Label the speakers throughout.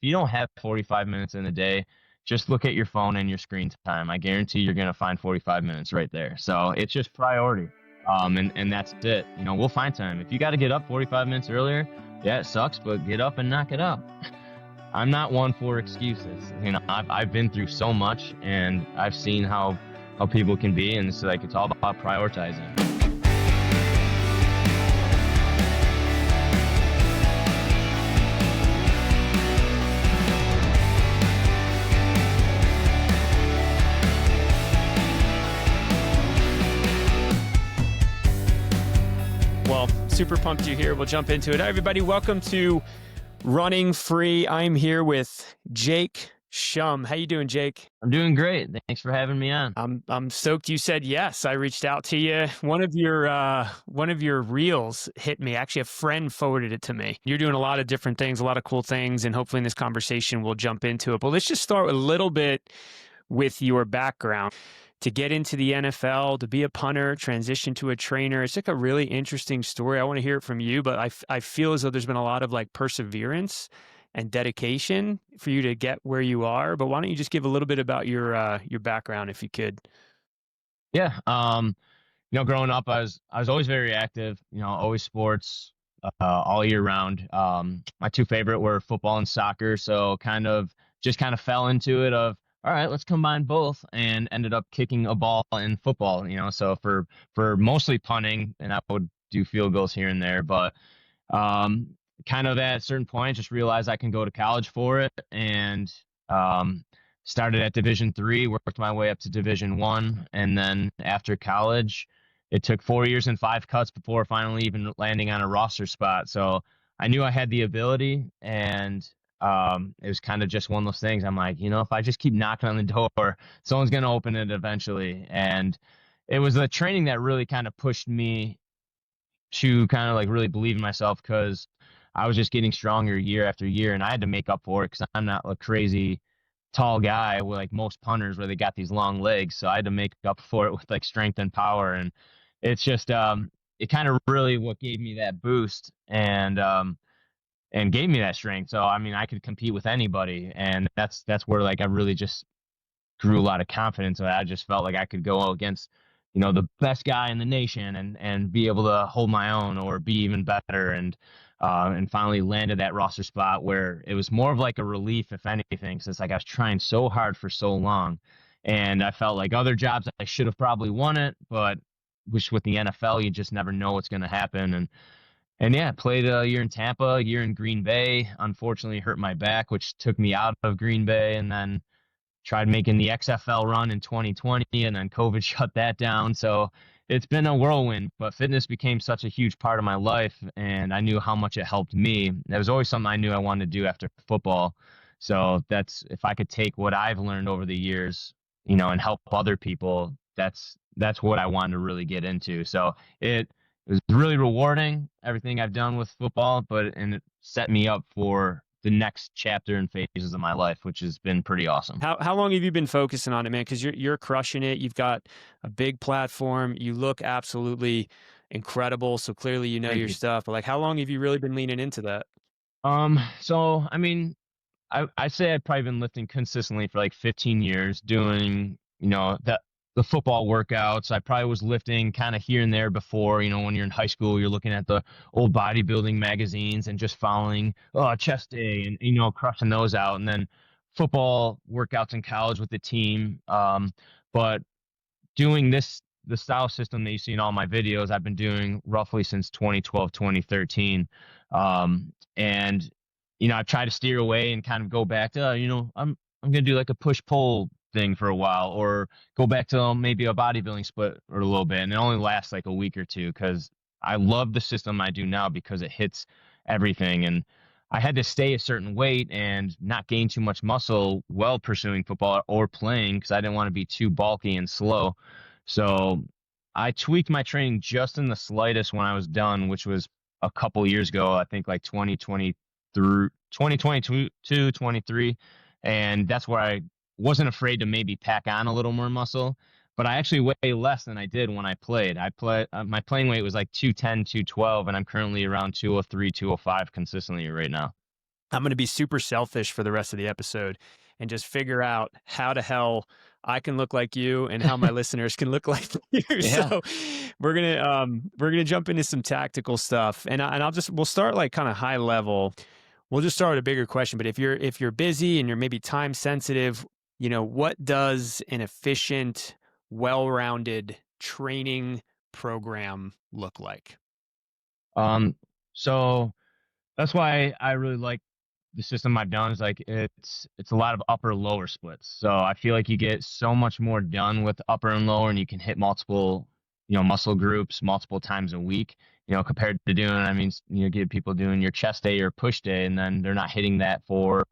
Speaker 1: you don't have 45 minutes in a day, just look at your phone and your screen time. I guarantee you're going to find 45 minutes right there. So it's just priority. And that's it. We'll find time. If you got to get up 45 minutes earlier, yeah, it sucks, but get up and knock it out. I'm not one for excuses. I've been through so much, and I've seen how people can be, and it's all about prioritizing.
Speaker 2: Well, super pumped you're here. We'll jump into it. Hi, everybody. Welcome to Running Free. I'm here with Jake Schum. How you doing, Jake?
Speaker 1: I'm doing great. Thanks for having me on.
Speaker 2: I'm stoked you said yes. I reached out to you. One of your reels hit me. Actually, a friend forwarded it to me. You're doing a lot of different things, a lot of cool things, and hopefully in this conversation we'll jump into it. But let's just start a little bit with your background. To get into the NFL, to be a punter, transition to a trainer. It's like a really interesting story. I want to hear it from you, but I feel as though there's been a lot of like perseverance and dedication for you to get where you are. But why don't you just give a little bit about your background if you could?
Speaker 1: Yeah. Growing up, I was always very active. Always sports, all year round. My two favorite were football and soccer. So kind of fell into it of, all right, let's combine both, and ended up kicking a ball in football. So for mostly punting, and I would do field goals here and there, but um, kind of at a certain point, just realized I can go to college for it, and um, started at Division 3, worked my way up to Division 1, and then after college, it took 4 years and five cuts before finally even landing on a roster spot. So I knew I had the ability, and it was kind of just one of those things. I'm like, if I just keep knocking on the door, someone's going to open it eventually. And it was the training that really kind of pushed me to kind of like really believe in myself, because I was just getting stronger year after year, and I had to make up for it because I'm not a crazy tall guy with like most punters where they got these long legs. So I had to make up for it with like strength and power. And it's just it kind of really what gave me that boost, and gave me that strength. So I mean, I could compete with anybody, and that's where like I really just grew a lot of confidence. I just felt like I could go against, the best guy in the nation, and be able to hold my own or be even better. And finally landed that roster spot where it was more of like a relief, if anything, since like I was trying so hard for so long, and I felt like other jobs I should have probably won it, but which with the NFL you just never know what's going to happen. And yeah, played a year in Tampa, a year in Green Bay. Unfortunately, hurt my back, which took me out of Green Bay, and then tried making the XFL run in 2020, and then COVID shut that down. So it's been a whirlwind, but fitness became such a huge part of my life, and I knew how much it helped me. That was always something I knew I wanted to do after football. So that's, if I could take what I've learned over the years, and help other people, that's what I wanted to really get into. So it was really rewarding, everything I've done with football, and it set me up for the next chapter and phases of my life, which has been pretty awesome.
Speaker 2: How long have you been focusing on it, man? Because you're crushing it. You've got a big platform. You look absolutely incredible. So clearly you know
Speaker 1: Thank
Speaker 2: your
Speaker 1: you.
Speaker 2: stuff. But like, how long have you really been leaning into that?
Speaker 1: So I mean, I say I've probably been lifting consistently for like 15 years, doing, the football workouts. I probably was lifting kind of here and there before. When you're in high school, you're looking at the old bodybuilding magazines and just following, chest day, and, crushing those out. And then football workouts in college with the team. But doing the style system that you see in all my videos, I've been doing roughly since 2012, 2013. And, I've tried to steer away and kind of go back to, I'm going to do like a push pull thing for a while, or go back to maybe a bodybuilding split or a little bit. And it only lasts like a week or two, because I love the system I do now because it hits everything. And I had to stay a certain weight and not gain too much muscle while pursuing football or playing, because I didn't want to be too bulky and slow. So I tweaked my training just in the slightest when I was done, which was a couple years ago, I think like 2020 through 2022, 23. And that's where I wasn't afraid to maybe pack on a little more muscle. But I actually weigh less than I did when I played. My playing weight was like 210, 212, and I'm currently around 203, 205 consistently right now.
Speaker 2: I'm going to be super selfish for the rest of the episode and just figure out how the hell I can look like you and how my listeners can look like you.
Speaker 1: Yeah.
Speaker 2: So we're gonna jump into some tactical stuff, and I'll just we'll start like kind of high level. We'll just start with a bigger question. But if you're busy and you're maybe time sensitive, what does an efficient, well-rounded training program look like?
Speaker 1: Um, so that's why I really like the system I've done is like it's a lot of upper lower splits. So I feel like you get so much more done with upper and lower, and you can hit multiple, muscle groups multiple times a week. Compared to doing, I mean, get people doing your chest day or push day, and then they're not hitting that for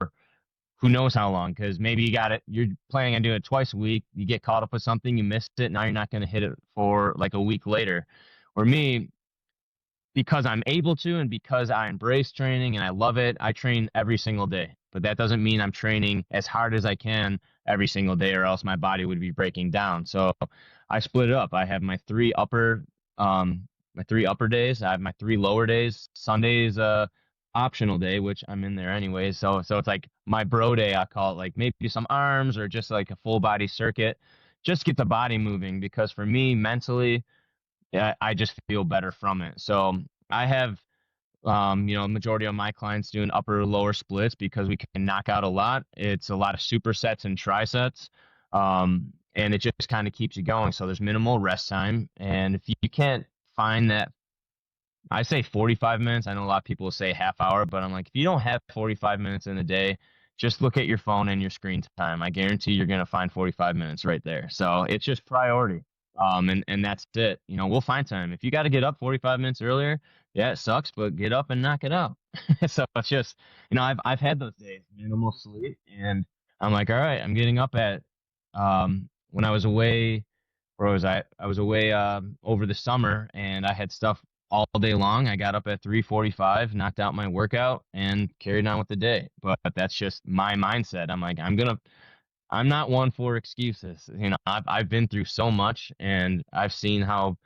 Speaker 1: who knows how long because maybe you're planning on doing it twice a week. You get caught up with something, you missed it. Now you're not going to hit it for like a week later. Or me, because I'm able to and because I embrace training and I love it, I train every single day. But that doesn't mean I'm training as hard as I can every single day, or else my body would be breaking down. So I split it up. I have my three upper days. I have my three lower days. Sunday is a optional day, which I'm in there anyway. So it's like my bro day. I call it, like maybe some arms or just like a full body circuit, just get the body moving. Because for me, mentally, yeah, I just feel better from it. So I have, majority of my clients doing upper lower splits because we can knock out a lot. It's a lot of supersets and trisets. And it just kind of keeps you going. So there's minimal rest time. And if you can't find that, I say 45 minutes. I know a lot of people will say half hour, but I'm like, if you don't have 45 minutes in a day, just look at your phone and your screen time. I guarantee you're going to find 45 minutes right there. So it's just priority. And that's it. We'll find time. If you got to get up 45 minutes earlier, yeah, it sucks, but get up and knock it out. So it's just, I've had those days, minimal sleep, and I'm like, all right, I'm getting up at, when I was away, where was I? I was away over the summer, and I had stuff all day long. I got up at 3:45, knocked out my workout, and carried on with the day. But that's just my mindset. I'm like, I'm not one for excuses. I've been through so much, and I've seen how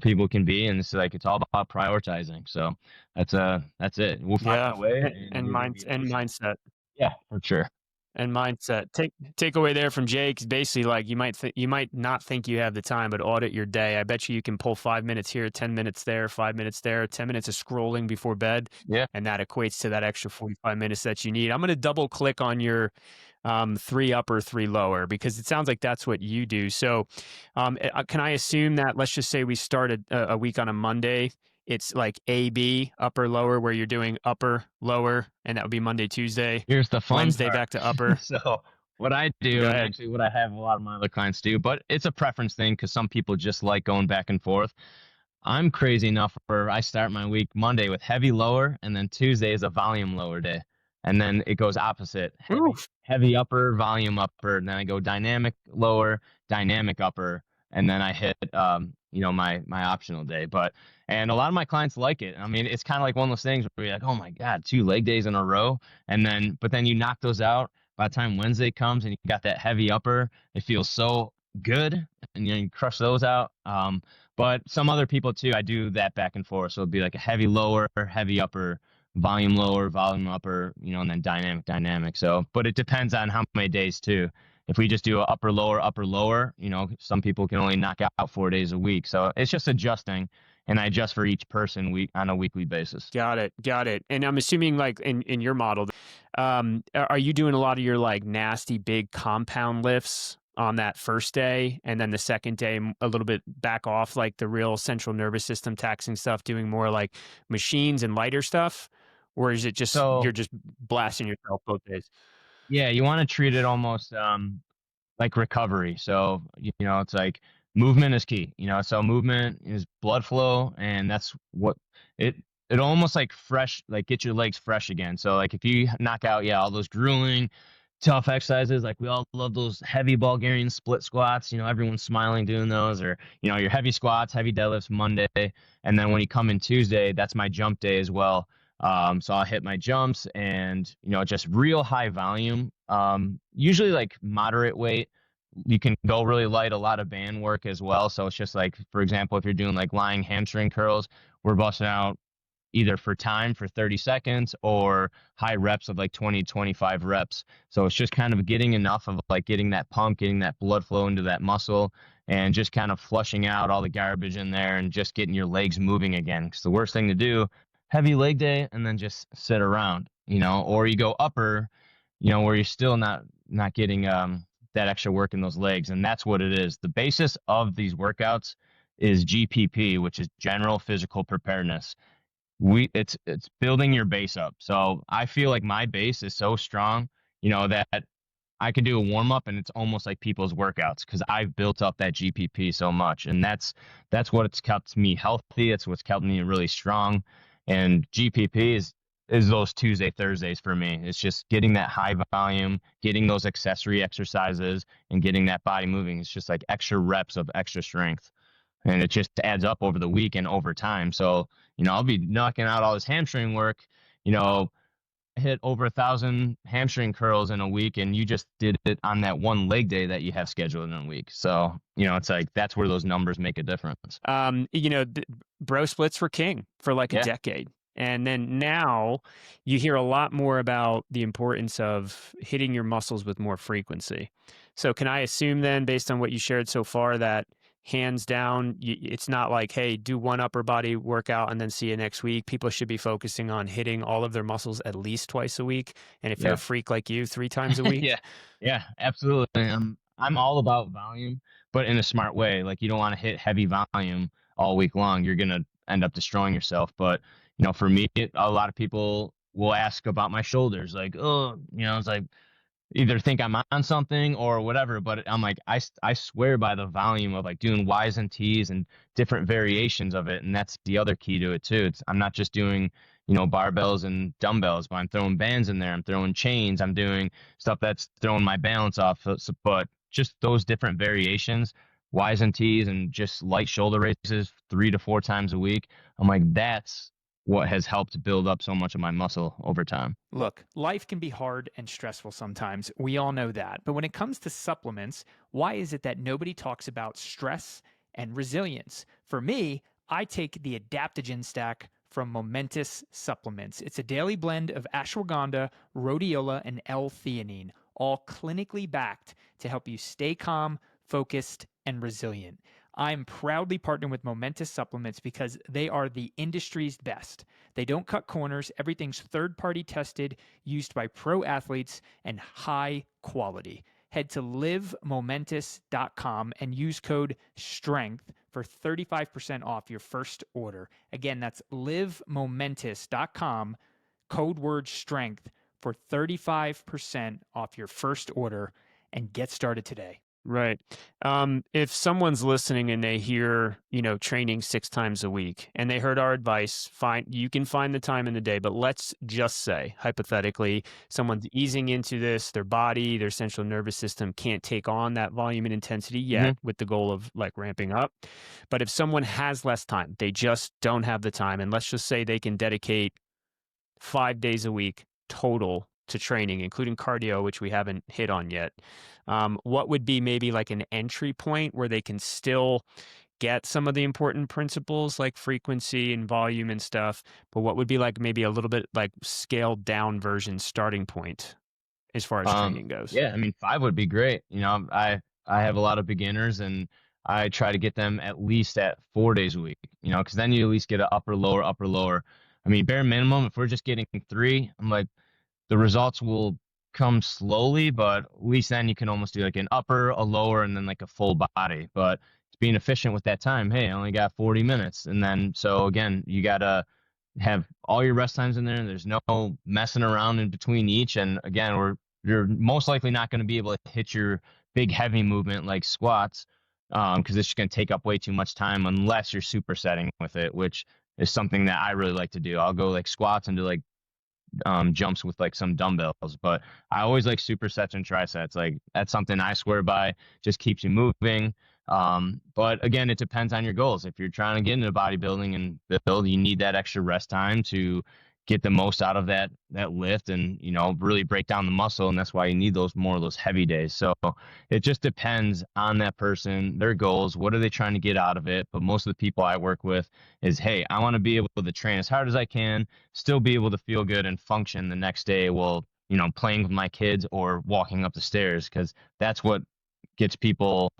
Speaker 1: people can be, and it's like it's all about prioritizing. So that's it. We'll find
Speaker 2: Yeah,
Speaker 1: a way, and
Speaker 2: and
Speaker 1: you're gonna be
Speaker 2: and
Speaker 1: efficient.
Speaker 2: mindset.
Speaker 1: Yeah, for sure.
Speaker 2: And mindset. Takeaway there from Jake is basically like you might not think you have the time, but audit your day. I bet you can pull 5 minutes here, 10 minutes there, 5 minutes there, 10 minutes of scrolling before bed,
Speaker 1: Yeah.
Speaker 2: and that equates to that extra 45 minutes that you need. I'm going to double click on your three upper, three lower because it sounds like that's what you do. So, can I assume that let's just say we started a week on a Monday? It's like A, B, upper, lower, where you're doing upper, lower, and that would be Monday, Tuesday,
Speaker 1: Here's the fun
Speaker 2: Wednesday
Speaker 1: part.
Speaker 2: back to upper.
Speaker 1: So what I do,
Speaker 2: Go
Speaker 1: and
Speaker 2: ahead.
Speaker 1: actually what I have a lot of my other clients do, but it's a preference thing because some people just like going back and forth. I'm crazy enough where I start my week Monday with heavy lower, and then Tuesday is a volume lower day, and then it goes opposite: heavy
Speaker 2: Oof.
Speaker 1: heavy upper, volume upper. And then I go dynamic lower, dynamic upper, and then I hit my optional day. And a lot of my clients like it. I mean, it's kind of like one of those things where you're like, oh my god, 2 leg days in a row, and then you knock those out. By the time Wednesday comes and you got that heavy upper, it feels so good, and you crush those out. But some other people too, I do that back and forth. So it'd be like a heavy lower, heavy upper, lower, volume upper, and then dynamic, dynamic. So, but it depends on how many days too. If we just do a upper, lower, some people can only knock out 4 days a week. So it's just adjusting, and I adjust for each person week on a weekly basis.
Speaker 2: Got it. Got it. And I'm assuming like in your model, are you doing a lot of your like nasty big compound lifts on that first day, and then the second day a little bit back off like the real central nervous system taxing stuff, doing more like machines and lighter stuff? Or is it just
Speaker 1: So
Speaker 2: you're just blasting yourself both days?
Speaker 1: yeah, you want to treat it almost like recovery. So, it's like movement is key, so movement is blood flow, and that's what it it almost like fresh, like get your legs fresh again. So like if you knock out, yeah, all those grueling tough exercises, like we all love those heavy Bulgarian split squats, everyone's smiling doing those, or your heavy squats, heavy deadlifts Monday, and then when you come in Tuesday, that's my jump day as well. So I'll hit my jumps and just real high volume. Usually like moderate weight. You can go really light, a lot of band work as well. So it's just like, for example, if you're doing like lying hamstring curls, we're busting out. either for time for 30 seconds or high reps of like 20, 25 reps. So it's just kind of getting enough of like getting that pump, getting that blood flow into that muscle, and just kind of flushing out all the garbage in there and just getting your legs moving again. Because the worst thing to do, heavy leg day, and then just sit around, or you go upper, where you're still not getting that extra work in those legs. And that's what it is. The basis of these workouts is GPP, which is general physical preparedness. It's building your base up. So I feel like my base is so strong, that I could do a warm up and it's almost like people's workouts because I've built up that GPP so much, and that's what it's kept me healthy. It's what's kept me really strong, and GPP is those Tuesday Thursdays for me. It's just getting that high volume, getting those accessory exercises, and getting that body moving. It's just like extra reps of extra strength, and it just adds up over the week and over time. So I'll be knocking out all this hamstring work, you know, hit over 1,000 hamstring curls in a week, and you just did it on that one leg day that you have scheduled in a week. So it's like that's where those numbers make a difference.
Speaker 2: Bro splits were king for like a
Speaker 1: Yeah.
Speaker 2: decade. And then now you hear a lot more about the importance of hitting your muscles with more frequency. So can I assume then, based on what you shared so far, that hands down, it's not like, hey, do one upper body workout and then see you next week. People should be focusing on hitting all of their muscles at least twice a week. And if you're a
Speaker 1: Yeah.
Speaker 2: freak like you, 3 times a week.
Speaker 1: Yeah. Yeah, absolutely. I'm all about volume, but in a smart way. Like you don't want to hit heavy volume all week long. You're gonna end up destroying yourself. But for me, a lot of people will ask about my shoulders, like, oh, it's like either think I'm on something or whatever. But I'm like, I swear by the volume of like doing Y's and T's and different variations of it. And that's the other key to it too. I'm not just doing, barbells and dumbbells, but I'm throwing bands in there. I'm throwing chains. I'm doing stuff that's throwing my balance off. But just those different variations, Y's and T's, and just light shoulder raises 3 to 4 times a week. I'm like, that's what has helped build up so much of my muscle over time.
Speaker 3: Look, life can be hard and stressful sometimes. We all know that. But when it comes to supplements, why is it that nobody talks about stress and resilience? For me, I take the adaptogen stack from Momentous Supplements. It's a daily blend of ashwagandha, rhodiola, and L-theanine, all clinically backed to help you stay calm, focused, and resilient. I'm proudly partnered with Momentous Supplements because they are the industry's best. They don't cut corners. Everything's third-party tested, used by pro athletes, and high quality. Head to livemomentous.com and use code STRENGTH for 35% off your first order. Again, that's livemomentous.com, code word STRENGTH for 35% off your first order, and get started today.
Speaker 2: Right. If someone's listening and they hear, training 6 times a week and they heard our advice, fine, you can find the time in the day, but let's just say, hypothetically, someone's easing into this, their body, their central nervous system can't take on that volume and intensity yet with the goal of like ramping up. But if someone has less time, they just don't have the time. And let's just say they can dedicate 5 days a week total to training, including cardio, which we haven't hit on yet. What would be maybe like an entry point where they can still get some of the important principles like frequency and volume and stuff, but what would be like maybe a little bit like scaled down version starting point as far as training goes?
Speaker 1: Yeah, I mean, 5 would be great. I have a lot of beginners, and I try to get them at least at 4 days a week. Because then you at least get an upper lower upper lower. I mean, bare minimum, if we're just getting 3, I'm like, the results will come slowly, but at least then you can almost do like an upper, a lower, and then like a full body. But it's being efficient with that time. Hey, I only got 40 minutes. And then, so again, you got to have all your rest times in there. There's no messing around in between each. And again, you're most likely not going to be able to hit your big heavy movement like squats, because it's just going to take up way too much time unless you're supersetting with it, which is something that I really like to do. I'll go like squats and do like jumps with like some dumbbells, but I always like supersets and trisets. Like that's something I swear by, just keeps you moving. But again, it depends on your goals. If you're trying to get into bodybuilding and build, you need that extra rest time to get the most out of that lift and really break down the muscle, and that's why you need those more of those heavy days. So it just depends on that person, their goals, what are they trying to get out of it. But most of the people I work with is, hey, I want to be able to train as hard as I can, still be able to feel good and function the next day while playing with my kids or walking up the stairs, because that's what gets people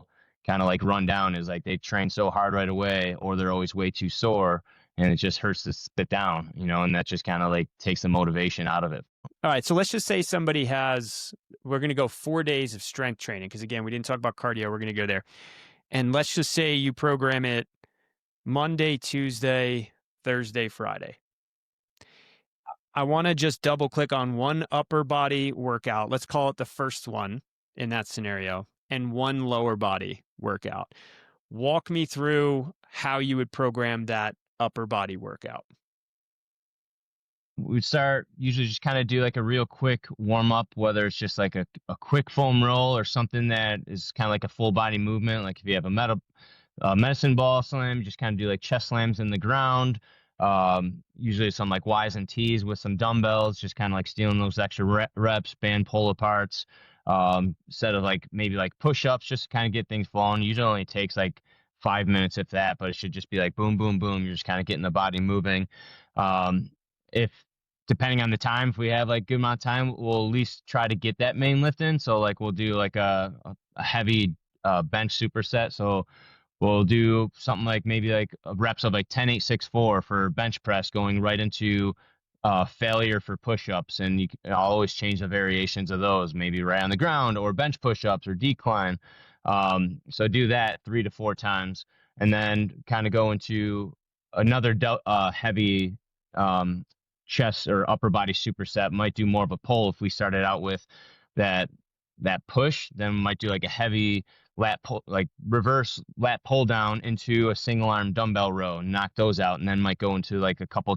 Speaker 1: kind of like run down, is like they train so hard right away or they're always way too sore, and it just hurts to sit down, and that just kind of like takes the motivation out of it.
Speaker 2: All right. So let's just say somebody we're going to go 4 days of strength training. Because again, we didn't talk about cardio. We're going to go there. And let's just say you program it Monday, Tuesday, Thursday, Friday. I want to just double click on one upper body workout. Let's call it the first one in that scenario, and one lower body workout. Walk me through how you would program that upper body workout.
Speaker 1: We start usually just kind of do like a real quick warm up, whether it's just like a quick foam roll or something that is kind of like a full body movement. Like if you have a medicine ball slam, you just kind of do like chest slams in the ground. Usually some like Y's and T's with some dumbbells, just kind of like stealing those extra reps, band pull aparts, instead of like maybe like push ups, just to kind of get things flowing. Usually only takes like 5 minutes, if that, but it should just be like boom, boom, boom. You're just kind of getting the body moving. If depending on the time, if we have like good amount of time, we'll at least try to get that main lift in. So like we'll do like a heavy bench superset. So we'll do something like maybe like reps of like 10, 8, 6, 4 for bench press, going right into failure for push-ups. And I'll always change the variations of those, maybe right on the ground or bench push-ups or decline. So do that 3 to 4 times, and then kind of go into another heavy chest or upper body superset. Might do more of a pull. If we started out with that push, then we might do like a heavy lat pull, like reverse lat pull down into a single arm dumbbell row, knock those out, and then might go into like a couple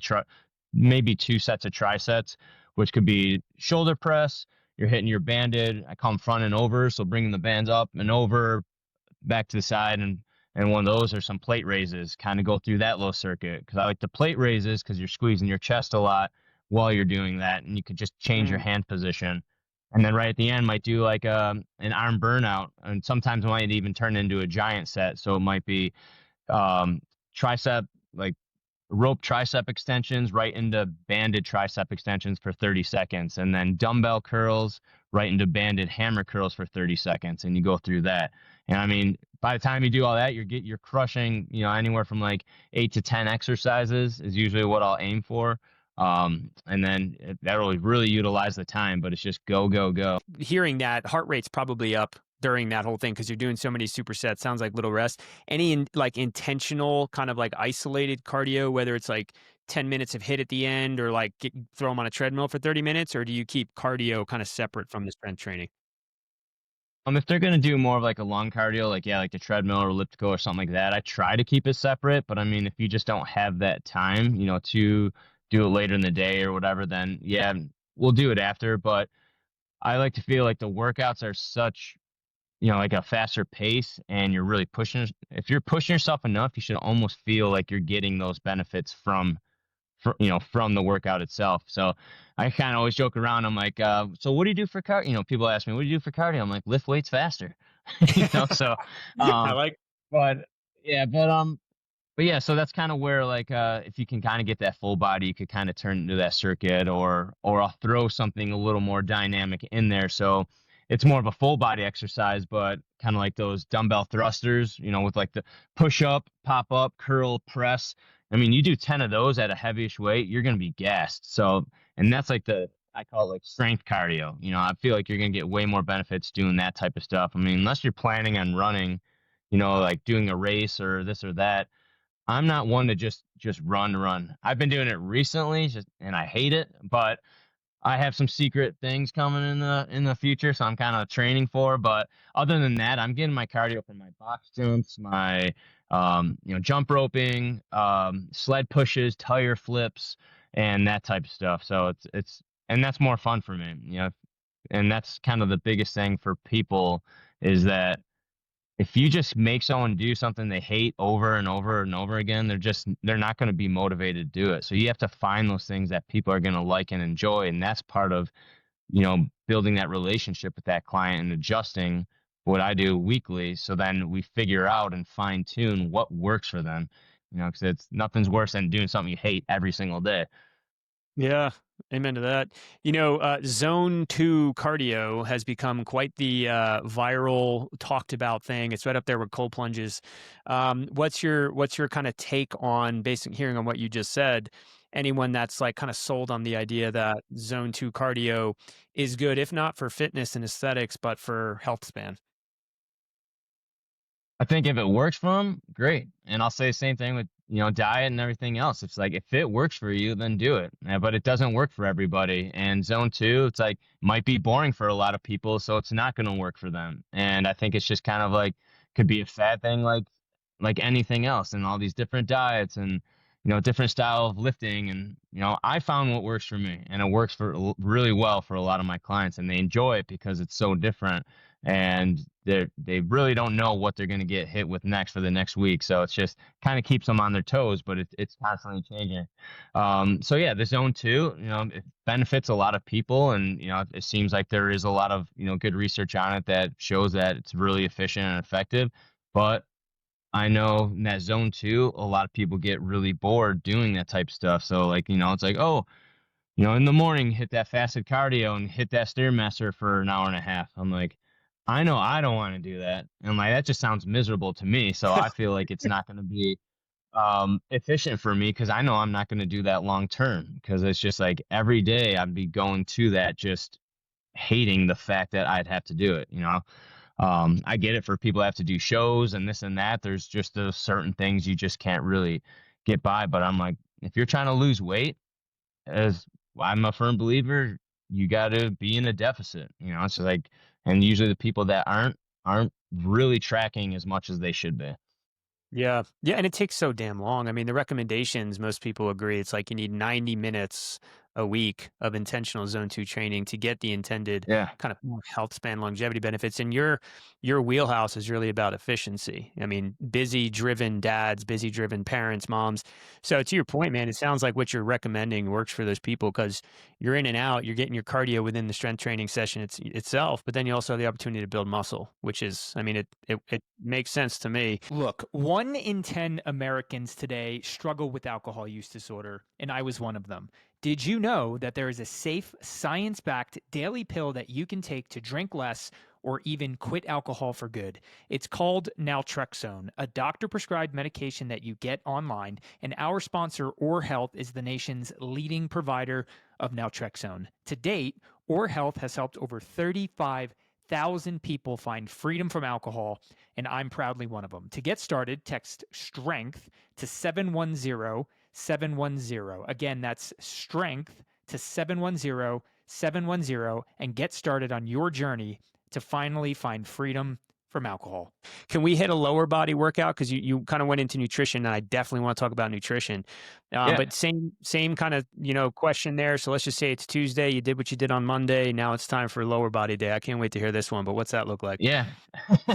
Speaker 1: maybe 2 sets of trisets, which could be shoulder press. You're hitting your banded, I call them front and over, so bringing the bands up and over, back to the side, and one of those are some plate raises. Kind of go through that little circuit, because I like the plate raises because you're squeezing your chest a lot while you're doing that, and you could just change your hand position. And then right at the end, might do like an arm burnout, and sometimes it might even turn into a giant set. So it might be tricep, like rope tricep extensions right into banded tricep extensions for 30 seconds, and then dumbbell curls right into banded hammer curls for 30 seconds, and you go through that. And I mean, by the time you do all that, you're crushing, anywhere from like 8 to 10 exercises is usually what I'll aim for. And then that'll really utilize the time, but it's just go, go, go.
Speaker 2: Hearing that, heart rate's probably up during that whole thing because you're doing so many supersets. Sounds like little rest. Any like intentional kind of like isolated cardio, whether it's like 10 minutes of hit at the end or like throw them on a treadmill for 30 minutes, or do you keep cardio kind of separate from the strength training?
Speaker 1: If they're gonna do more of like a long cardio, like like the treadmill or elliptical or something like that, I try to keep it separate. But I mean, if you just don't have that time, to do it later in the day or whatever, then yeah, we'll do it after. But I like to feel like the workouts are such, like a faster pace, and you're really pushing. If you're pushing yourself enough, you should almost feel like you're getting those benefits from the workout itself. So I kind of always joke around. I'm like, so what do you do for cardio? People ask me, what do you do for cardio? I'm like, lift weights faster. So,
Speaker 2: I
Speaker 1: um,
Speaker 2: like.
Speaker 1: but yeah, but yeah, so that's kind of where like if you can kind of get that full body, you could kind of turn into that circuit, or I'll throw something a little more dynamic in there. So it's more of a full body exercise, but kind of like those dumbbell thrusters, with like the push up, pop up, curl, press. I mean, you do 10 of those at a heavyish weight, you're going to be gassed. So, and that's like I call it like strength cardio. I feel like you're going to get way more benefits doing that type of stuff. I mean, unless you're planning on running, like doing a race or this or that, I'm not one to just run. I've been doing it recently, and I hate it, but I have some secret things coming in the future, so I'm kind of training for. But other than that, I'm getting my cardio from my box jumps, my jump roping, sled pushes, tire flips, and that type of stuff. So and that's more fun for me, and that's kind of the biggest thing for people, is that if you just make someone do something they hate over and over and over again, they're not going to be motivated to do it. So you have to find those things that people are going to like and enjoy, and that's part of, building that relationship with that client and adjusting what I do weekly. So then we figure out and fine tune what works for them, because it's nothing's worse than doing something you hate every single day.
Speaker 2: Yeah, amen to that. Zone 2 cardio has become quite the viral, talked about thing. It's right up there with cold plunges. What's your kind of take on, basic hearing on what you just said? Anyone that's like kind of sold on the idea that Zone 2 cardio is good, if not for fitness and aesthetics, but for health span.
Speaker 1: I think if it works for them, great. And I'll say the same thing with, diet and everything else. It's like, if it works for you, then do it. But it doesn't work for everybody. And zone two, it's like, might be boring for a lot of people. So it's not going to work for them. And I think it's just kind of like, could be a fad thing, like anything else, and all these different diets and, different style of lifting. And, I found what works for me, and it works for really well for a lot of my clients, and they enjoy it because it's so different, and they really don't know what they're going to get hit with next for the next week. So it's just kind of keeps them on their toes, but it's constantly changing. So yeah, the zone two, it benefits a lot of people, and it seems like there is a lot of good research on it that shows that it's really efficient and effective. But I know in that zone two, a lot of people get really bored doing that type of stuff. So like, it's like, oh, in the morning, hit that fasted cardio and hit that Stairmaster for an hour and a half. I'm like, I know I don't want to do that. And like, that just sounds miserable to me. So I feel like it's not going to be efficient for me, because I know I'm not going to do that long term, because it's just like every day I'd be going to that, just hating the fact that I'd have to do it. I get it for people that have to do shows and this and that. There's just those certain things you just can't really get by. But I'm like, if you're trying to lose weight, as I'm a firm believer, you got to be in a deficit. It's like, and usually the people that aren't really tracking as much as they should be.
Speaker 2: Yeah. Yeah. And it takes so damn long. I mean, the recommendations, most people agree, it's like you need 90 minutes a week of intentional zone 2 training to get the intended
Speaker 1: Yeah.
Speaker 2: kind of more health span longevity benefits. And your wheelhouse is really about efficiency. I mean, busy driven dads, busy driven parents, moms. So to your point, man, it sounds like what you're recommending works for those people, because you're in and out, you're getting your cardio within the strength training session itself, but then you also have the opportunity to build muscle, which is, I mean, it makes sense to me.
Speaker 3: Look, 1 in 10 Americans today struggle with alcohol use disorder, and I was one of them. Did you know that there is a safe, science backed daily pill that you can take to drink less or even quit alcohol for good? It's called naltrexone, a doctor prescribed medication that you get online, and our sponsor, Or Health, is the nation's leading provider of naltrexone. To date, Or Health has helped over 35,000 people find freedom from alcohol, and I'm proudly one of them. To get started, text STRENGTH to 710-710. Again, that's STRENGTH to 710-710, and get started on your journey to finally find freedom from alcohol.
Speaker 2: Can we hit a lower body workout? Because you kind of went into nutrition, and I definitely want to talk about nutrition.
Speaker 1: Yeah.
Speaker 2: But same kind of question there. So let's just say it's Tuesday. You did what you did on Monday. Now it's time for lower body day. I can't wait to hear this one. But what's that look like?
Speaker 1: Yeah.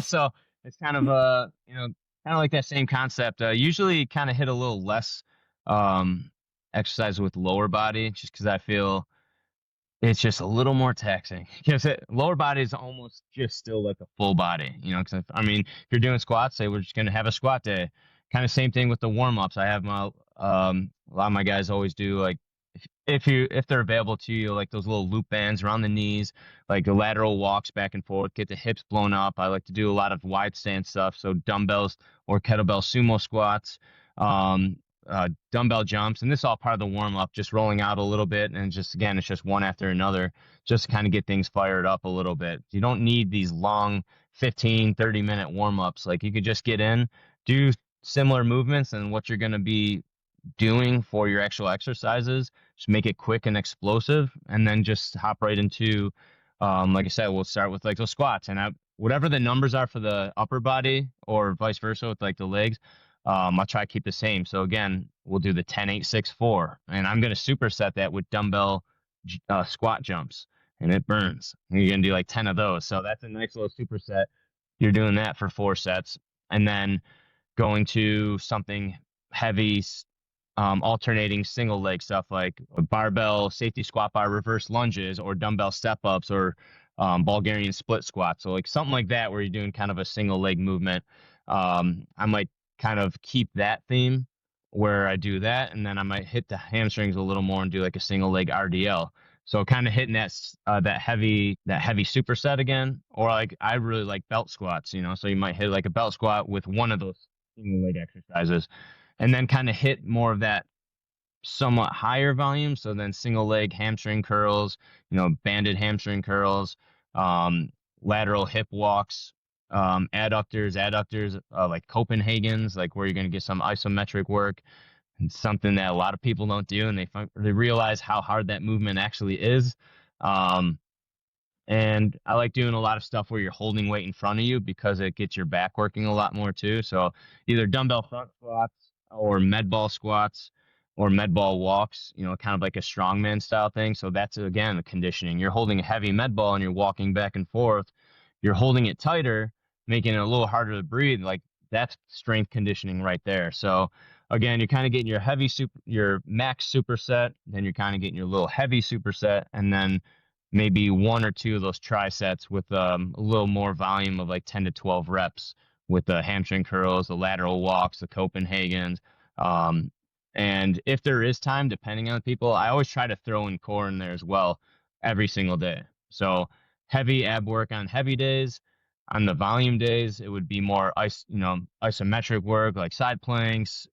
Speaker 1: So it's kind of kind of like that same concept. Usually kind of hit a little less um exercise with lower body, just because I feel it's just a little more taxing, because lower body is almost just still like a full body, because I mean, if you're doing squats, say we're just going to have a squat day. Kind of same thing with the warm ups. I have a lot of my guys always do, like, if they're available to you, like those little loop bands around the knees, like the lateral walks back and forth, get the hips blown up. I like to do a lot of wide stance stuff, so dumbbells or kettlebell sumo squats, um, dumbbell jumps, and this is all part of the warm up, just rolling out a little bit, and just again, it's just one after another, just to kind of get things fired up a little bit. You don't need these long 15-30 minute warm ups. Like, you could just get in, do similar movements and what you're going to be doing for your actual exercises, just make it quick and explosive, and then just hop right into, like I said, we'll start with like those squats, and whatever the numbers are for the upper body, or vice versa with like the legs, I'll try to keep the same. So again, we'll do the 10-8-6-4, and I'm going to superset that with dumbbell squat jumps, and it burns. And you're going to do like 10 of those. So that's a nice little superset. You're doing that for 4 sets, and then going to something heavy, alternating single leg stuff like a barbell safety squat bar reverse lunges or dumbbell step ups or Bulgarian split squats. So like something like that where you're doing kind of a single leg movement. I might kind of keep that theme where I do that, and then I might hit the hamstrings a little more and do like a single leg RDL. So kind of hitting that heavy superset again, or like I really like belt squats, So you might hit like a belt squat with one of those single leg exercises, and then kind of hit more of that somewhat higher volume. So then single leg hamstring curls, banded hamstring curls, um, lateral hip walks, adductors, like Copenhagen's, like where you're going to get some isometric work. And something that a lot of people don't do, and they realize how hard that movement actually is. Um, and I like doing a lot of stuff where you're holding weight in front of you because it gets your back working a lot more too. So either dumbbell front squats or med ball squats or med ball walks, kind of like a strongman style thing. So that's again the conditioning. You're holding a heavy med ball and you're walking back and forth. You're holding it tighter, making it a little harder to breathe. Like that's strength conditioning right there. So again, you're kind of getting your max superset, then you're kind of getting your little heavy superset, and then maybe one or two of those trisets with a little more volume of like 10 to 12 reps with the hamstring curls, the lateral walks, the Copenhagen's. Um, and if there is time, depending on the people, I always try to throw in core in there as well every single day. So heavy ab work on heavy days. On the volume days, it would be more isometric work like side planks,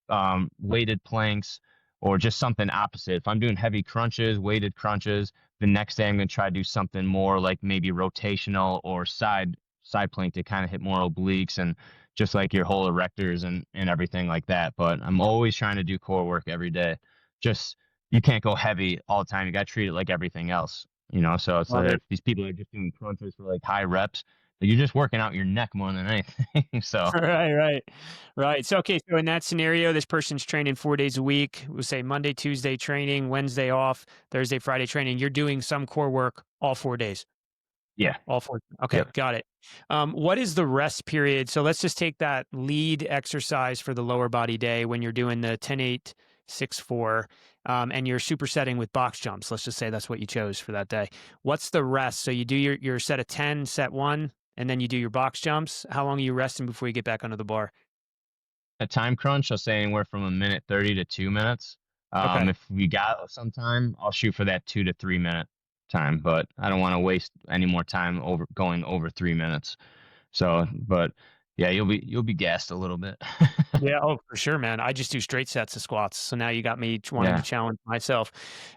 Speaker 1: weighted planks, or just something opposite. If I'm doing heavy crunches, weighted crunches, the next day I'm going to try to do something more like maybe rotational or side plank to kind of hit more obliques and just like your whole erectors and everything like that. But I'm always trying to do core work every day. Just you can't go heavy all the time. You got to treat it like everything else. So it's
Speaker 2: Love
Speaker 1: like
Speaker 2: it.
Speaker 1: if these people are just doing crunches for like high reps, you're just working out your neck more than anything. So
Speaker 2: Right. So, okay. So in that scenario, this person's training 4 days a week. We'll say Monday, Tuesday training, Wednesday off, Thursday, Friday training. You're doing some core work all 4 days.
Speaker 1: yeah,
Speaker 2: All four. Okay,
Speaker 1: yep.
Speaker 2: got it. What is the rest period? So let's just take that lead exercise for the lower body day when you're doing the 10-8-6-4, and you're supersetting with box jumps. Let's just say that's what you chose for that day. What's the rest? So you do your set of 10, set one, and then you do your box jumps. How long are you resting before you get back under the bar?
Speaker 1: A time crunch, I'll say anywhere from a minute 30 to 2 minutes.
Speaker 2: Okay.
Speaker 1: If we got some time, I'll shoot for that 2 to 3 minute time, but I don't want to waste any more time going over 3 minutes. So, but yeah, you'll be gassed a little bit.
Speaker 2: Yeah, oh, for sure, man. I just do straight sets of squats. So now you got me wanting to
Speaker 1: Yeah,
Speaker 2: challenge myself.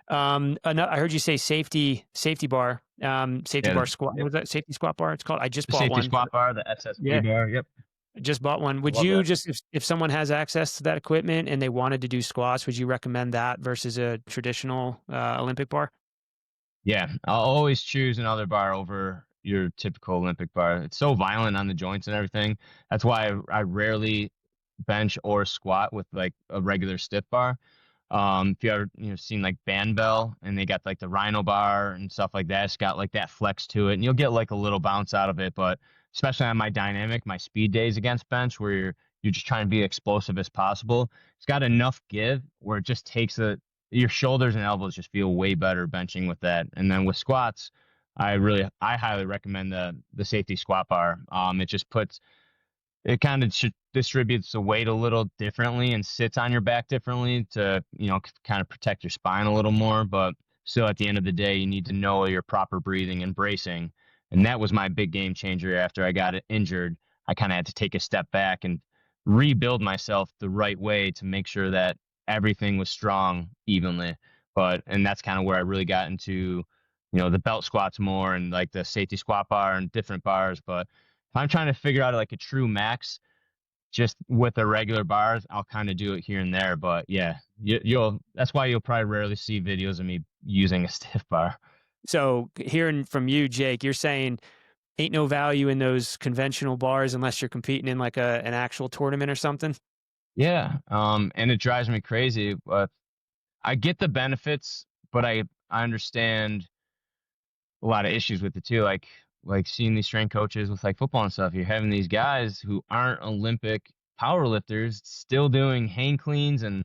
Speaker 2: I heard you say safety bar, safety
Speaker 1: yeah,
Speaker 2: bar squat. What
Speaker 1: yep.
Speaker 2: was that? Safety squat bar? It's called. I just
Speaker 1: The
Speaker 2: bought
Speaker 1: safety
Speaker 2: one.
Speaker 1: squat bar, the SSB
Speaker 2: Yeah,
Speaker 1: bar. Yep,
Speaker 2: I just bought one.
Speaker 1: I
Speaker 2: Would
Speaker 1: love
Speaker 2: you
Speaker 1: that.
Speaker 2: just if someone has access to that equipment and they wanted to do squats, would you recommend that versus a traditional Olympic bar?
Speaker 1: Yeah, I'll always choose another bar over your typical Olympic bar. It's so violent on the joints and everything. That's why I rarely bench or squat with like a regular stiff bar. If you ever seen like band bell and they got like the Rhino bar and stuff like that, it's got like that flex to it, and you'll get like a little bounce out of it. But especially on my speed days against bench, where you're just trying to be explosive as possible, it's got enough give where it just takes your shoulders and elbows just feel way better benching with that. And then with squats, I highly recommend the safety squat bar. It kind of distributes the weight a little differently and sits on your back differently to, kind of protect your spine a little more. But still, at the end of the day, you need to know your proper breathing and bracing. And that was my big game changer after I got injured. I kind of had to take a step back and rebuild myself the right way to make sure that everything was strong evenly. And that's kind of where I really got into, the belt squats more and like the safety squat bar and different bars. But if I'm trying to figure out like a true max, just with the regular bars, I'll kind of do it here and there. But yeah, that's why you'll probably rarely see videos of me using a stiff bar.
Speaker 2: So hearing from you, Jake, you're saying ain't no value in those conventional bars unless you're competing in like an actual tournament or something.
Speaker 1: Yeah. And it drives me crazy, but I get the benefits, but I understand a lot of issues with it too. Like like seeing these strength coaches with like football and stuff. You're having these guys who aren't Olympic power lifters still doing hang cleans and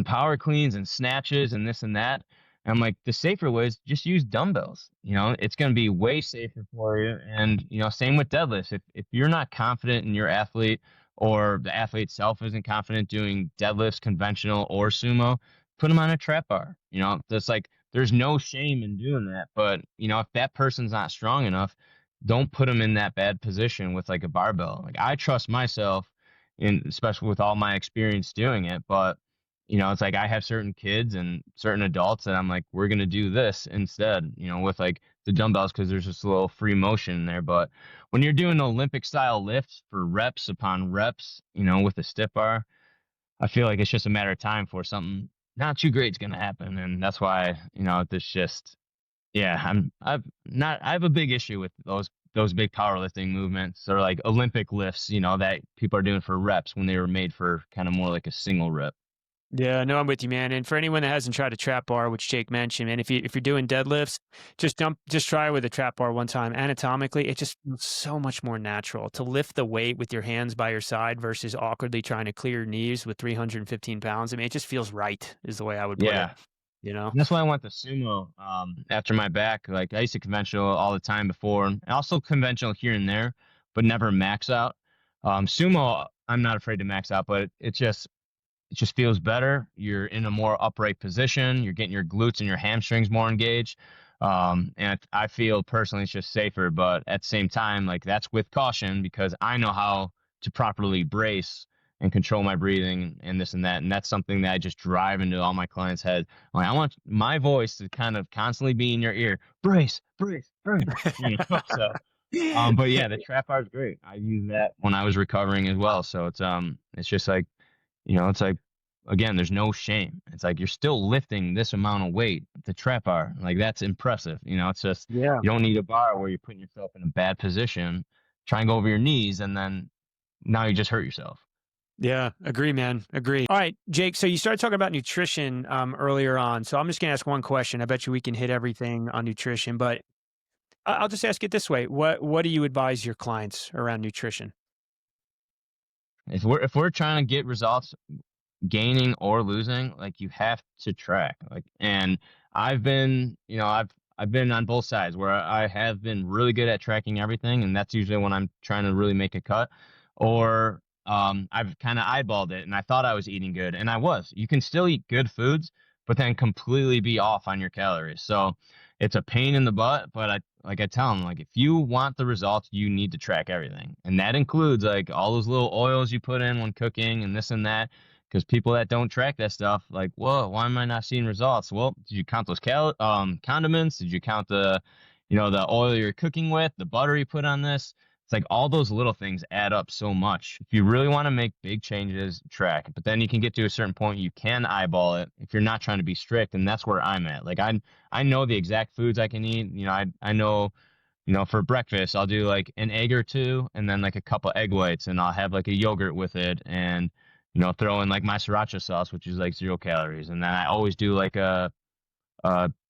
Speaker 1: power cleans and snatches and this and that. And I'm like, the safer way is just use dumbbells. It's going to be way safer for you. And same with deadlifts. If you're not confident in your athlete, or the athlete itself isn't confident doing deadlifts, conventional or sumo, put them on a trap bar. That's like there's no shame in doing that. But if that person's not strong enough, don't put them in that bad position with like a barbell. Like I trust myself, in especially with all my experience doing it. But it's like I have certain kids and certain adults, and I'm like, we're gonna do this instead. With like the dumbbells because there's just a little free motion in there. But when you're doing Olympic style lifts for reps upon reps, with a stiff bar, I feel like it's just a matter of time for something not too great's gonna happen, and that's why this just yeah, I have a big issue with those big powerlifting movements or like Olympic lifts, that people are doing for reps when they were made for kind of more like a single rep.
Speaker 2: Yeah, no, I'm with you, man. And for anyone that hasn't tried a trap bar, which Jake mentioned, and if you're doing deadlifts, just try it with a trap bar one time. Anatomically, it just feels so much more natural to lift the weight with your hands by your side versus awkwardly trying to clear your knees with 315 pounds. I mean, it just feels right, is the way I would put it.
Speaker 1: Yeah.
Speaker 2: You know?
Speaker 1: And that's why I went to sumo after my back. Like I used to conventional all the time before, and also conventional here and there, but never max out. Sumo, I'm not afraid to max out, but it just feels better. You're in a more upright position. You're getting your glutes and your hamstrings more engaged. And I feel personally it's just safer, but at the same time, like that's with caution because I know how to properly brace and control my breathing and this and that. And that's something that I just drive into all my clients' heads. Like I want my voice to kind of constantly be in your ear. Brace, brace, brace. So but yeah, the trap bar is great. I used that when I was recovering as well. So it's just like it's like again, there's no shame. It's like you're still lifting this amount of weight. The trap bar, like that's impressive. It's just
Speaker 2: Yeah.
Speaker 1: you don't need a bar where you're putting yourself in a bad position, try and go over your knees, and then now you just hurt yourself.
Speaker 2: Yeah, agree, man. Agree. All right, Jake. So you started talking about nutrition earlier on. So I'm just gonna ask one question. I bet you we can hit everything on nutrition, but I'll just ask it this way: What do you advise your clients around nutrition?
Speaker 1: If we're trying to get results, gaining or losing, like you have to track. Like, and I've been, I've been on both sides where I have been really good at tracking everything, and that's usually when I'm trying to really make a cut, or I've kind of eyeballed it and I thought I was eating good, and I was. You can still eat good foods, but then completely be off on your calories. So it's a pain in the butt, but I tell them like if you want the results, you need to track everything, and that includes like all those little oils you put in when cooking and this and that because people that don't track that stuff, like, whoa, why am I not seeing results? Well, did you count those condiments? Did you count the oil you're cooking with, the butter you put on this? It's like all those little things add up so much. If you really want to make big changes, track. But then you can get to a certain point, you can eyeball it if you're not trying to be strict, and that's where I'm at. Like I know the exact foods I can eat. I know for breakfast, I'll do like an egg or two and then like a couple egg whites and I'll have like a yogurt with it and, throw in like my sriracha sauce, which is like 0 calories. And then I always do like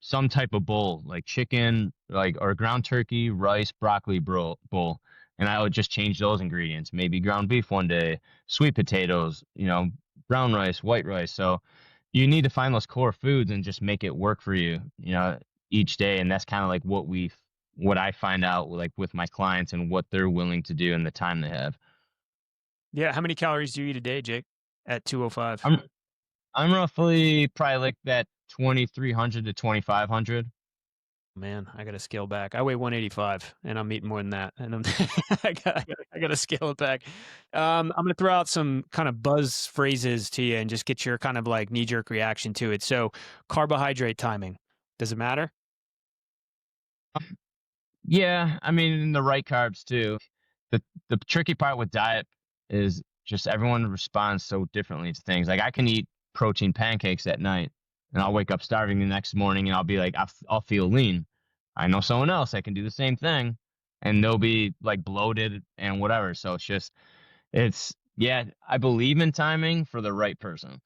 Speaker 1: some type of bowl, like chicken, like or ground turkey, rice, broccoli bowl. And I would just change those ingredients, maybe ground beef one day, sweet potatoes, brown rice, white rice. So you need to find those core foods and just make it work for you, each day. And that's kind of like what I find out like with my clients and what they're willing to do and the time they have.
Speaker 2: Yeah, how many calories do you eat a day, Jake? At 205.
Speaker 1: I'm I'm roughly probably like that 2,300 to 2,500.
Speaker 2: Man, I gotta scale back. I weigh 185, and I'm eating more than that, and I'm I gotta scale it back. I'm gonna throw out some kind of buzz phrases to you and just get your kind of like knee jerk reaction to it. So, carbohydrate timing, does it matter?
Speaker 1: Yeah, I mean the right carbs too. The tricky part with diet is just everyone responds so differently to things. Like I can eat protein pancakes at night and I'll wake up starving the next morning and I'll be like I'll feel lean. I know someone else that can do the same thing and they'll be like bloated and whatever. So it's yeah, I believe in timing for the right person.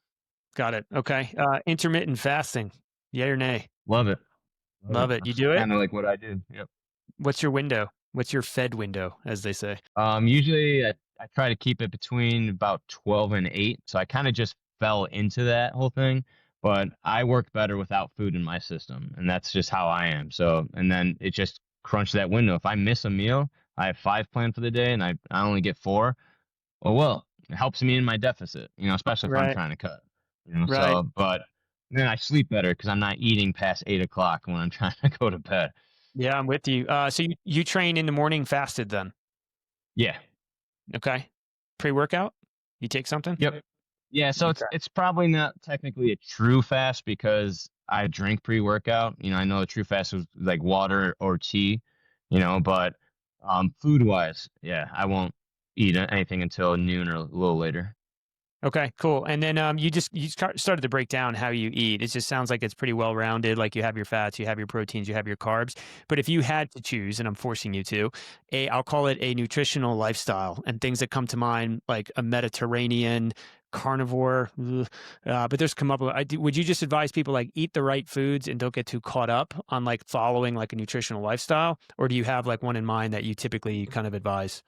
Speaker 2: Got it. Okay. Intermittent fasting, yay or nay?
Speaker 1: Love it. Love it.
Speaker 2: Love it. You
Speaker 1: That's
Speaker 2: do it?
Speaker 1: kind of like what I do. Yep.
Speaker 2: What's your window? What's your fed window, as they say?
Speaker 1: Usually I try to keep it between about 12 and 8. So I kind of just fell into that whole thing, but I work better without food in my system, and that's just how I am. So, and then it just crunch that window. If I miss a meal, I have 5 planned for the day and I only get 4. Well, it helps me in my deficit, especially if I'm
Speaker 2: Right,
Speaker 1: trying to cut,
Speaker 2: right.
Speaker 1: but then I sleep better because I'm not eating past 8 o'clock when I'm trying to go to bed.
Speaker 2: Yeah, I'm with you. So you train in the morning fasted then?
Speaker 1: Yeah.
Speaker 2: Okay. Pre-workout? You take something?
Speaker 1: Yep. Yeah, so it's
Speaker 2: Okay.
Speaker 1: it's probably not technically a true fast because I drink pre-workout. I know the true fast is like water or tea, but food wise, yeah, I won't eat anything until noon or a little later.
Speaker 2: Okay, cool. And then started to break down how you eat. It just sounds like it's pretty well rounded. Like you have your fats, you have your proteins, you have your carbs. But if you had to choose, and I'm forcing you to, I'll call it a nutritional lifestyle, and things that come to mind like a Mediterranean carnivore. But there's come up with. Would you just advise people like eat the right foods and don't get too caught up on like following like a nutritional lifestyle, or do you have like one in mind that you typically kind of advise?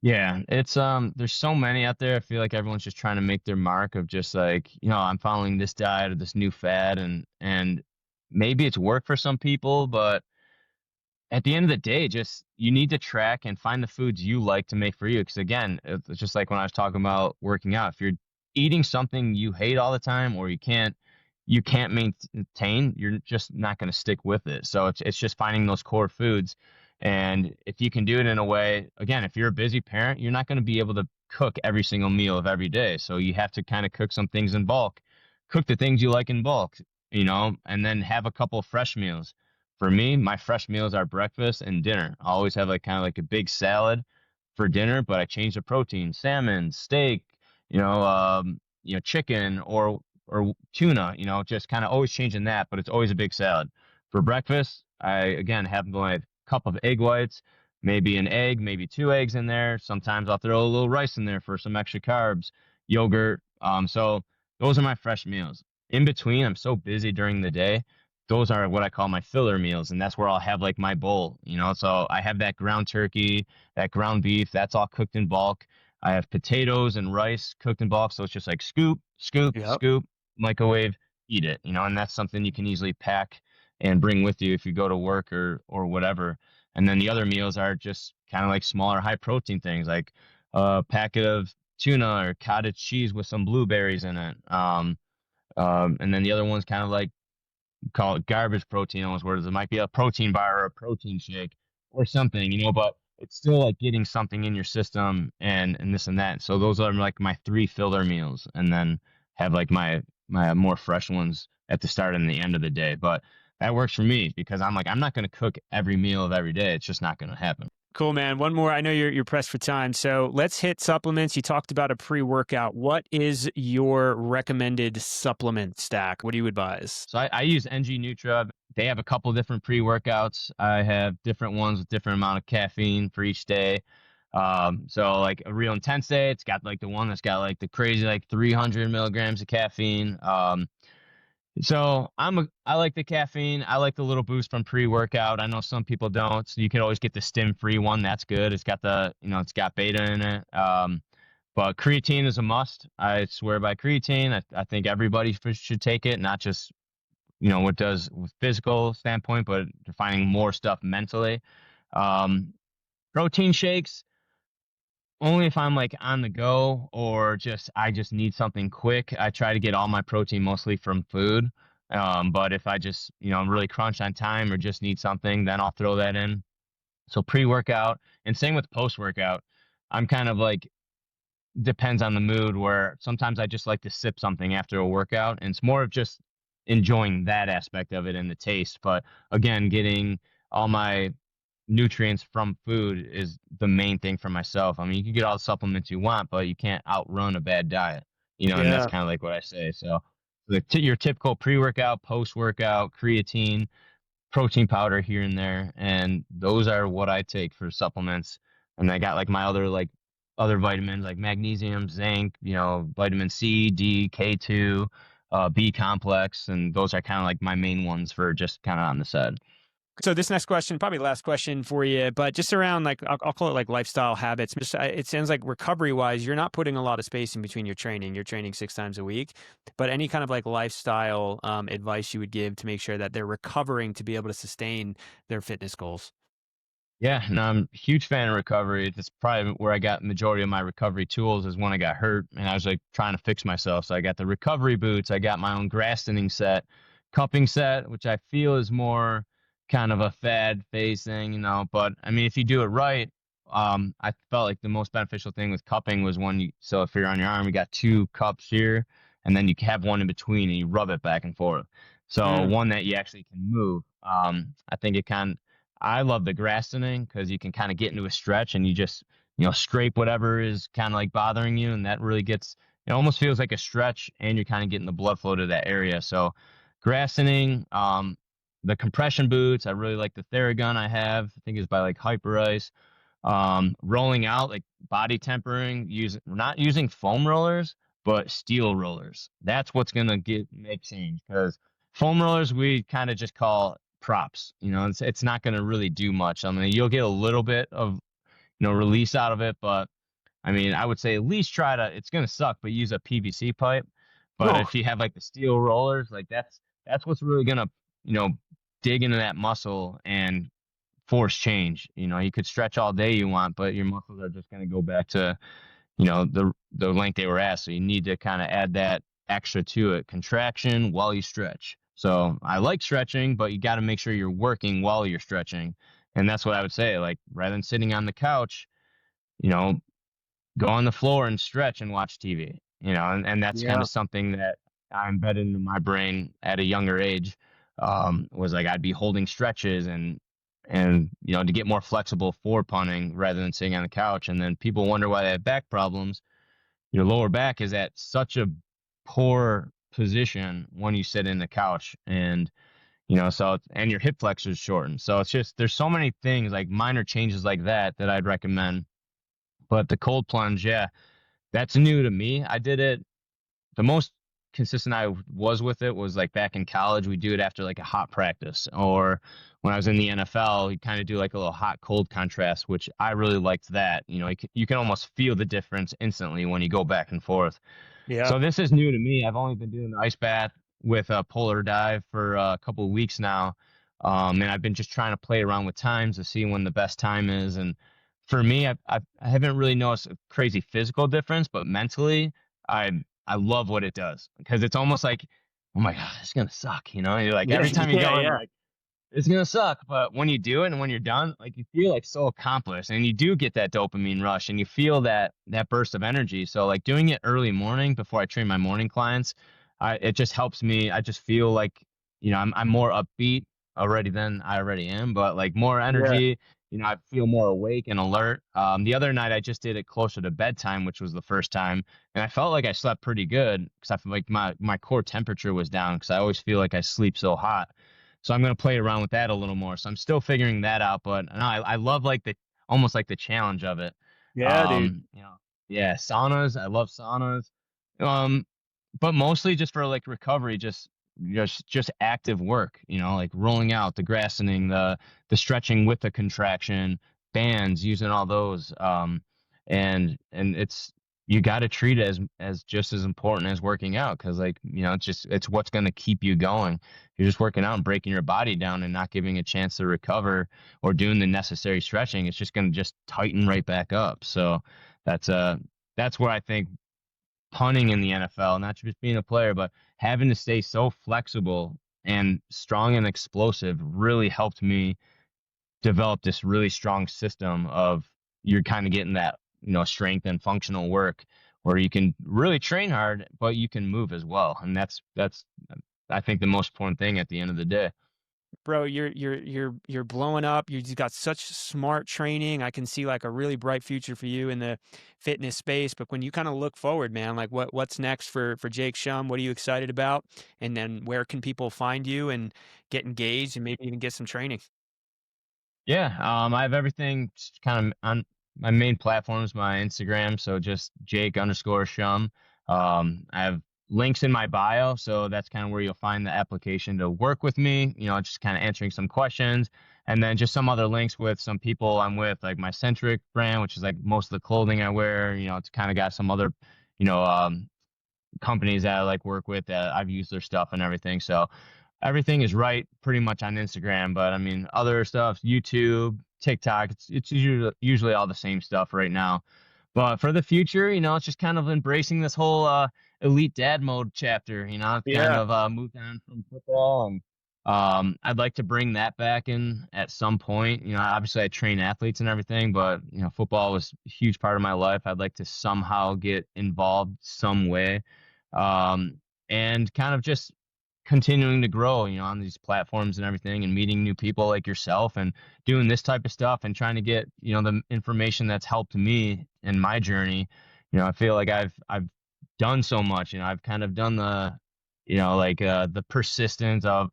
Speaker 1: Yeah, it's there's so many out there. I feel like everyone's just trying to make their mark of just like, I'm following this diet or this new fad and maybe it's work for some people, but at the end of the day, just you need to track and find the foods you like to make for you. Because again, it's just like when I was talking about working out. If you're eating something you hate all the time, or you can't maintain, you're just not going to stick with it. So it's just finding those core foods, and if you can do it in a way, again, if you're a busy parent, you're not going to be able to cook every single meal of every day. So you have to kind of cook some things in bulk, cook the things you like in bulk, and then have a couple of fresh meals. For me, my fresh meals are breakfast and dinner. I always have like kind of like a big salad for dinner, but I change the protein: salmon, steak, chicken or tuna. Just kind of always changing that, but it's always a big salad. For breakfast, I again have my cup of egg whites, maybe an egg, maybe 2 eggs in there. Sometimes I'll throw a little rice in there for some extra carbs, yogurt. So those are my fresh meals. In between, I'm so busy during the day, those are what I call my filler meals, and that's where I'll have like my bowl. So I have that ground turkey, that ground beef, that's all cooked in bulk. I have potatoes and rice cooked in bulk, so it's just like scoop, scoop,
Speaker 2: Yep.
Speaker 1: scoop, microwave, eat it. And that's something you can easily pack and bring with you if you go to work or whatever. And then the other meals are just kind of like smaller, high protein things, like a packet of tuna or cottage cheese with some blueberries in it. And then the other one's kind of like call it garbage protein almost, where there might be a protein bar or a protein shake or something, but it's still like getting something in your system and this and that. So those are like my 3 filler meals, and then have like my more fresh ones at the start and the end of the day. But that works for me because I'm not going to cook every meal of every day. It's just not going to happen.
Speaker 2: Cool, man. One more. I know you're pressed for time, so let's hit supplements. You talked about a pre-workout. What is your recommended supplement stack? What do you advise?
Speaker 1: So I use NG Nutra. They have a couple different pre-workouts. I have different ones with different amount of caffeine for each day. So like a real intense day, it's got like the one that's got like the crazy like 300 milligrams of caffeine. So I like the caffeine. I like the little boost from pre-workout. I know some people don't. So you can always get the stim-free one. That's good. It's got beta in it. But creatine is a must. I swear by creatine. I think everybody should take it, not just what does with physical standpoint, but finding more stuff mentally. Um, Protein shakes only if I'm like on the go or just I just need something quick. I try to get all my protein mostly from food. But if I just I'm really crunched on time or just need something, then I'll throw that in. So pre-workout and same with post-workout. I'm kind of like depends on the mood, where sometimes I just like to sip something after a workout, and it's more of just enjoying that aspect of it and the taste. But again, getting all my nutrients from food is the main thing for myself. I mean, you can get all the supplements you want, but you can't outrun a bad diet, and that's
Speaker 2: Yeah.
Speaker 1: kind of like what I say. So your typical pre-workout, post-workout, creatine, protein powder here and there, and those are what I take for supplements. And I got like my other vitamins like magnesium, zinc, vitamin C, D, K2, B complex, and those are kind of like my main ones for just kind of on the side.
Speaker 2: So this next question, probably the last question for you, but just around like I'll call it like lifestyle habits. Just it sounds like recovery wise, you're not putting a lot of space in between your training. You're training 6 times a week, but any kind of like lifestyle advice you would give to make sure that they're recovering to be able to sustain their fitness goals.
Speaker 1: Yeah, and I'm a huge fan of recovery. That's probably where I got majority of my recovery tools is when I got hurt and I was like trying to fix myself. So I got the recovery boots, I got my own grass thinning set, cupping set, which I feel is more kind of a fad phase thing, But I mean, if you do it right, I felt like the most beneficial thing with cupping was when so if you're on your arm, you got two cups here, and then you have one in between, and you rub it back and forth. So
Speaker 2: Mm,
Speaker 1: one that you actually can move. I think I love the grass thinning because you can kind of get into a stretch and you just, scrape whatever is kind of like bothering you. And that really gets, it almost feels like a stretch and you're kind of getting the blood flow to that area. So grass thinning, the compression boots, I really like the Theragun I have. I think it's by like Hyper Ice. Rolling out, like body tempering, not using foam rollers, but steel rollers. That's what's gonna make change because foam rollers we kind of just call props. It's not gonna really do much. I mean, you'll get a little bit of release out of it, but I mean, I would say at least try to. It's gonna suck, but use a PVC pipe. But
Speaker 2: oh,
Speaker 1: if you have like the steel rollers, like that's what's really gonna you know dig into that muscle and force change. You could stretch all day you want, but your muscles are just gonna go back to the length they were at. So you need to kind of add that extra to it, contraction while you stretch. So I like stretching, but you got to make sure you're working while you're stretching. And that's what I would say. Like rather than sitting on the couch, you know, go on the floor and stretch and watch TV. And that's kind
Speaker 2: yeah.
Speaker 1: of something that I embedded into my brain at a younger age. Was like I'd be holding stretches and to get more flexible for punting rather than sitting on the couch. And then people wonder why they have back problems. Your lower back is at such a poor position when you sit in the couch, and and your hip flexors shorten. So it's just there's so many things like minor changes like that I'd recommend. But the cold plunge, yeah, that's new to me. I did it the most consistent I was with it was like back in college. We do it after like a hot practice, or when I was in the NFL, you kind of do like a little hot cold contrast, which I really liked that. You can almost feel the difference instantly when you go back and forth.
Speaker 2: Yeah.
Speaker 1: So this is new to me. I've only been doing the ice bath with a polar dive for a couple of weeks now. And I've been just trying to play around with times to see when the best time is. And for me, I haven't really noticed a crazy physical difference, but mentally, I I love what it does because it's almost like, oh my God, it's gonna suck. You're like
Speaker 2: Yeah.
Speaker 1: every time you
Speaker 2: Yeah.
Speaker 1: go in,
Speaker 2: Yeah.
Speaker 1: like it's gonna suck, but when you do it and when you're done, like you feel like so accomplished, and you do get that dopamine rush, and you feel that burst of energy. So like doing it early morning before I train my morning clients, it just helps me. I just feel like I'm more upbeat already than I already am, but like more
Speaker 2: Yeah.
Speaker 1: energy. I feel more awake and alert. The other night I just did it closer to bedtime, which was the first time, and I felt like I slept pretty good because I feel like my core temperature was down because I always feel like I sleep so hot. So I'm gonna play around with that a little more. So I'm still figuring that out, but no, I love like the almost like the challenge of it.
Speaker 2: Yeah, dude.
Speaker 1: Um, you know, yeah, saunas. I love saunas. Um, but mostly just for like recovery, just active work. Like rolling out, the grassing, the stretching with the contraction, bands, using all those. And it's you got to treat it as just as important as working out because like it's what's going to keep you going. You're just working out and breaking your body down and not giving a chance to recover or doing the necessary stretching. It's just going to just tighten right back up. So that's uh that's where I think punting in the NFL, not just being a player, but having to stay so flexible and strong and explosive really helped me develop this really strong system of you're kind of getting that, strength and functional work where you can really train hard, but you can move as well. And that's I think the most important thing at the end of the day.
Speaker 2: Bro, you're blowing up. You just got such smart training. I can see like a really bright future for you in the fitness space. But when you kind of look forward, man, like what's next for Jake Schum? What are you excited about? And then where can people find you and get engaged and maybe even get some training?
Speaker 1: Yeah, I have everything kind of on my main platforms, my Instagram, so just Jake underscore Shum. I have links in my bio. So that's kind of where you'll find the application to work with me, just kind of answering some questions. And then just some other links with some people I'm with, like my Centric brand, which is like most of the clothing I wear. It's kind of got some other, you know, companies that I like work with that I've used their stuff and everything. So everything is right pretty much on Instagram, but I mean other stuff, YouTube, TikTok, it's usually all the same stuff right now. But for the future, it's just kind of embracing this whole elite dad mode chapter. I've kind
Speaker 2: Yeah.
Speaker 1: of moved on from football, and I'd like to bring that back in at some point. Obviously I train athletes and everything, but football was a huge part of my life. I'd like to somehow get involved some way, and kind of just continuing to grow, on these platforms and everything, and meeting new people like yourself and doing this type of stuff and trying to get, the information that's helped me in my journey. I feel like I've done so much. I've kind of done the persistence of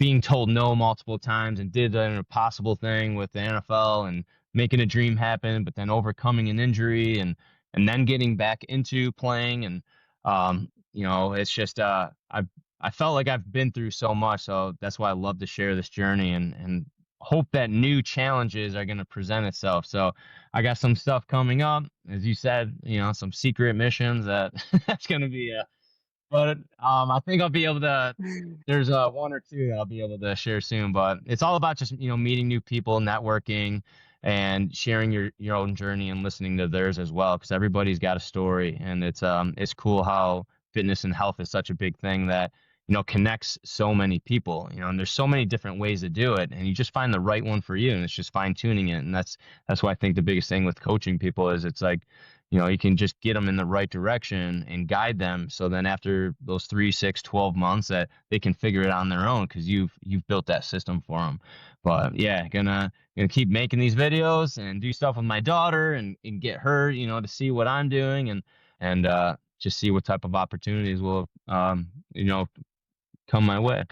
Speaker 1: being told no multiple times, and did an impossible thing with the NFL and making a dream happen, but then overcoming an injury, and then getting back into playing. And it's just I felt like I've been through so much, so that's why I love to share this journey, and hope that new challenges are going to present itself. So I got some stuff coming up, as you said, some secret missions that that's going to be but I think I'll be able to. There's one or two that I'll be able to share soon. But it's all about just meeting new people, networking, and sharing your own journey and listening to theirs as well. Because everybody's got a story, and it's cool how fitness and health is such a big thing that connects so many people. And there's so many different ways to do it, and you just find the right one for you, and it's just fine tuning it. And that's why I think the biggest thing with coaching people is it's like you can just get them in the right direction and guide them. So then after those 3, 6, 12 months that they can figure it out on their own, because you've built that system for them. But yeah, gonna keep making these videos and do stuff with my daughter, and get her, to see what I'm doing, and just see what type of opportunities will, come my way.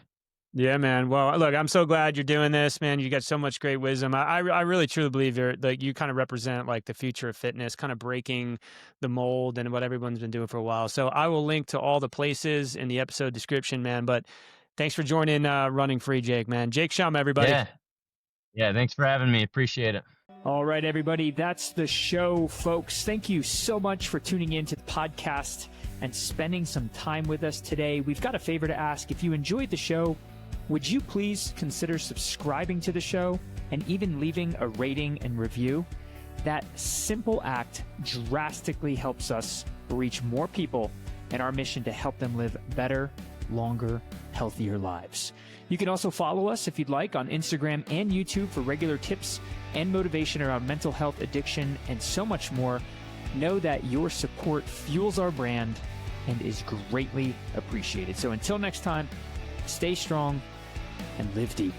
Speaker 2: Yeah, man. Well, look, I'm so glad you're doing this, man. You got so much great wisdom. I really truly believe you kind of represent like the future of fitness, kind of breaking the mold and what everyone's been doing for a while. So I will link to all the places in the episode description, man. But thanks for joining Running Free, Jake, man. Jake Schum, everybody.
Speaker 1: Yeah. Thanks for having me. Appreciate it.
Speaker 3: All right, everybody, that's the show, folks. Thank you so much for tuning in to the podcast and spending some time with us today. We've got a favor to ask. If you enjoyed the show, would you please consider subscribing to the show and even leaving a rating and review? That simple act drastically helps us reach more people in our mission to help them live better, longer, healthier lives. You can also follow us if you'd like on Instagram and YouTube for regular tips and motivation around mental health, addiction, and so much more. Know that your support fuels our brand and is greatly appreciated. So until next time, stay strong and live deep.